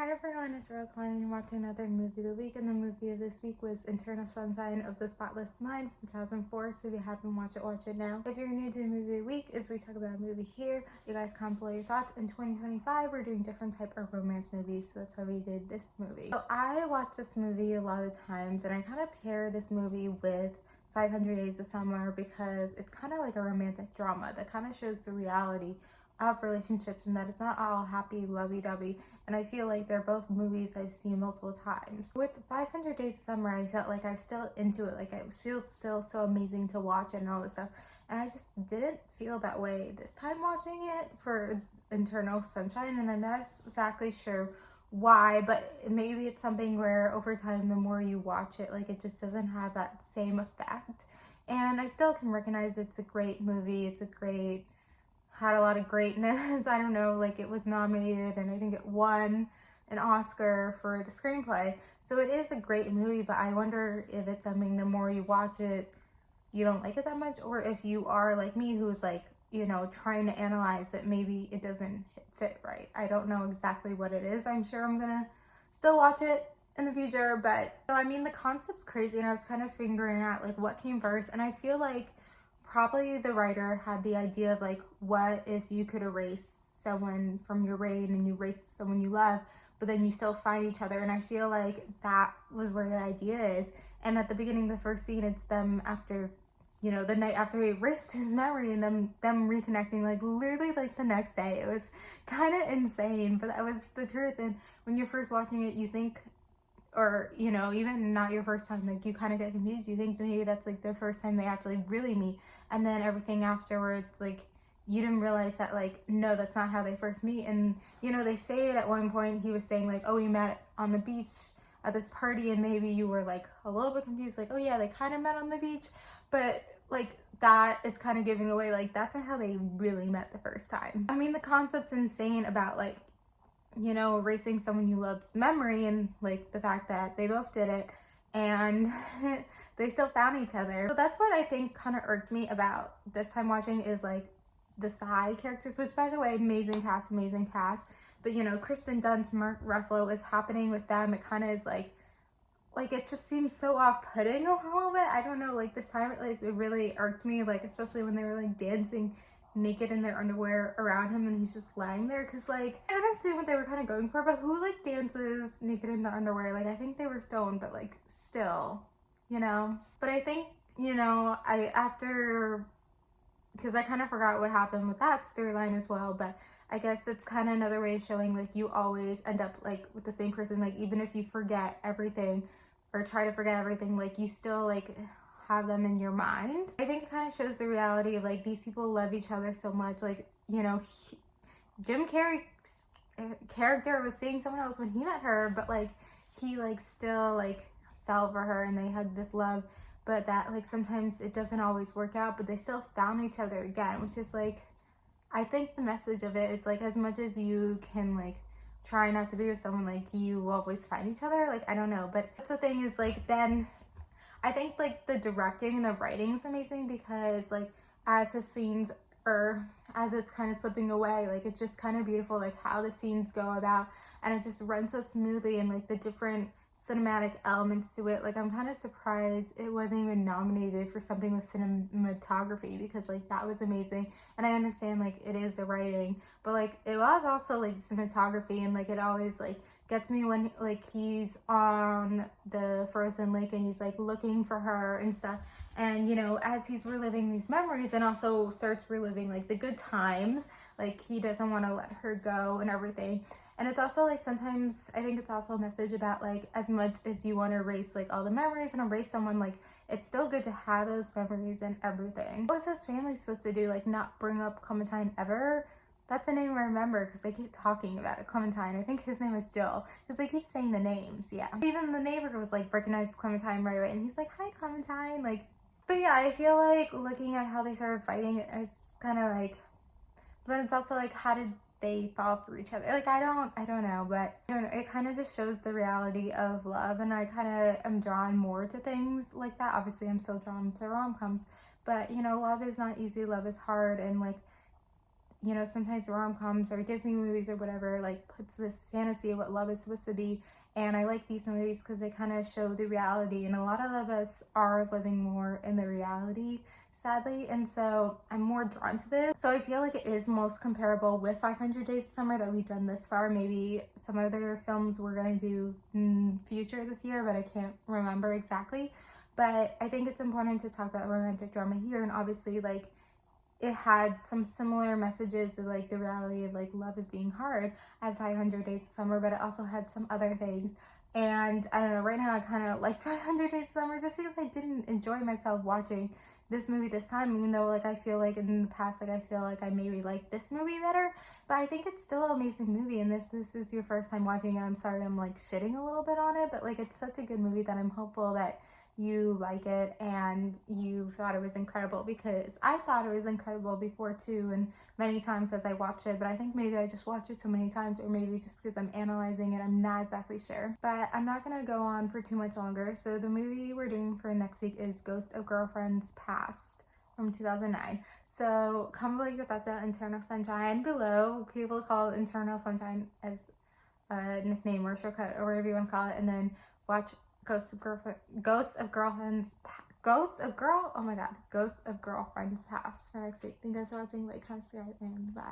Hi everyone, it's Roquan and watching another movie of the week, and the movie of this week was Eternal Sunshine of the Spotless Mind from 2004, so if you haven't watched it, watch it now. If you're new to the movie of the week, as we talk about a movie here, you guys comment below your thoughts. In 2025, we're doing different type of romance movies, so that's how we did this movie. So I watch this movie a lot of times, and I kind of pair this movie with 500 Days of Summer because it's kind of like a romantic drama that kind of shows the reality of relationships and that it's not all happy lovey-dovey, and I feel like they're both movies I've seen multiple times. With 500 Days of Summer, I felt like I'm still into it, like it feels still so amazing to watch it and all this stuff, and I just didn't feel that way this time watching it for Eternal Sunshine, and I'm not exactly sure why, but maybe it's something where over time the more you watch it, like it just doesn't have that same effect. And I still can recognize it's a great movie, had a lot of greatness. I don't know, like it was nominated and I think it won an Oscar for the screenplay. So it is a great movie, but I wonder if it's something the more you watch it, you don't like it that much, or if you are like me who's like, you know, trying to analyze that maybe it doesn't fit right. I don't know exactly what it is. I'm sure I'm gonna still watch it in the future, but so, I mean, the concept's crazy and I was kind of figuring out like what came first, and I feel like probably the writer had the idea of like, what if you could erase someone from your brain and you erase someone you love, but then you still find each other, and I feel like that was where the idea is. And at the beginning of the first scene, it's them after, you know, the night after he erased his memory, and them reconnecting like literally like the next day. It was kind of insane, but that was the truth. And when you're first watching it, you think, or you know, even not your first time, like you kind of get confused. You think that maybe that's like the first time they actually really meet, and then everything afterwards, like you didn't realize that, like, no, that's not how they first meet. And you know, they say it at one point, he was saying like, oh, we met on the beach at this party, and maybe you were like a little bit confused, like, oh yeah, they kind of met on the beach, but like that is kind of giving away like that's not how they really met the first time. I mean, the concept's insane about like, you know, erasing someone you love's memory, and like the fact that they both did it and they still found each other. So that's what I think kind of irked me about this time watching, is like the side characters, which by the way, amazing cast, but you know, Kristen Dunst, Mark Ruffalo, is happening with them. It kind of is like it just seems so off-putting a little bit. I don't know, like this time it really irked me, like especially when they were like dancing naked in their underwear around him and he's just lying there, because like I understand what they were kind of going for, but who like dances naked in their underwear? Like I think they were stoned, but like still, you know. But I think, you know, because I kind of forgot what happened with that storyline as well, but I guess it's kind of another way of showing like you always end up like with the same person, like even if you forget everything or try to forget everything, like you still like have them in your mind. I think it kind of shows the reality of like these people love each other so much. Like, you know, Jim Carrey's character was seeing someone else when he met her, but like he like still like fell for her and they had this love, but that like sometimes it doesn't always work out, but they still found each other again, which is like, I think the message of it is like, as much as you can like try not to be with someone, like you will always find each other. Like I don't know, but that's the thing, is like then I think like the directing and the writing is amazing, because like as his scenes, or as it's kind of slipping away, like it's just kind of beautiful like how the scenes go about, and it just runs so smoothly, and like the different cinematic elements to it. Like I'm kind of surprised it wasn't even nominated for something with cinematography, because like that was amazing. And I understand like it is the writing, but like it was also like cinematography, and like it always like gets me when like he's on the frozen lake and he's like looking for her and stuff, and you know, as he's reliving these memories and also starts reliving like the good times, like he doesn't want to let her go and everything. And it's also like sometimes I think it's also a message about like, as much as you want to erase like all the memories and erase someone, like it's still good to have those memories and everything. What was his family supposed to do? Like not bring up Clementine ever? That's a name I remember because they keep talking about it. Clementine. I think his name is Jill, because they keep saying the names. Yeah. Even the neighbor was like recognized Clementine right away, and he's like, "Hi, Clementine." Like, but yeah, I feel like looking at how they started fighting, it's kind of like. But then it's also like, how did they fall for each other? Like I don't know, but I don't know. It kind of just shows the reality of love, and I kind of am drawn more to things like that. Obviously, I'm still drawn to rom-coms, but you know, love is not easy. Love is hard, and like you know, sometimes rom-coms or Disney movies or whatever, like, puts this fantasy of what love is supposed to be. And I like these movies because they kind of show the reality, and a lot of us are living more in the reality, sadly, and so I'm more drawn to this. So I feel like it is most comparable with 500 Days of Summer that we've done this far. Maybe some other films we're gonna do in future this year, but I can't remember exactly. But I think it's important to talk about romantic drama here, and obviously, like, it had some similar messages of like the reality of like love is being hard as 500 Days of Summer, but it also had some other things. And I don't know, right now I kind of like 500 Days of Summer just because I didn't enjoy myself watching this movie this time, even though like I feel like in the past, like I feel like I maybe like this movie better, but I think it's still an amazing movie. And if this is your first time watching it, I'm sorry I'm like shitting a little bit on it, but like it's such a good movie that I'm hopeful that you like it and you thought it was incredible, because I thought it was incredible before too, and many times as I watched it, but I think maybe I just watched it so many times, or maybe just because I'm analyzing it, I'm not exactly sure. But I'm not gonna go on for too much longer. So the movie we're doing for next week is Ghosts of Girlfriends Past from 2009. So comment below your thoughts on Internal Sunshine below. People call Internal Sunshine as a nickname or shortcut or whatever you want to call it, and then watch Ghosts of Girlfriends Past for next week. Thank you guys for watching. Like, comment, subscribe, and bye.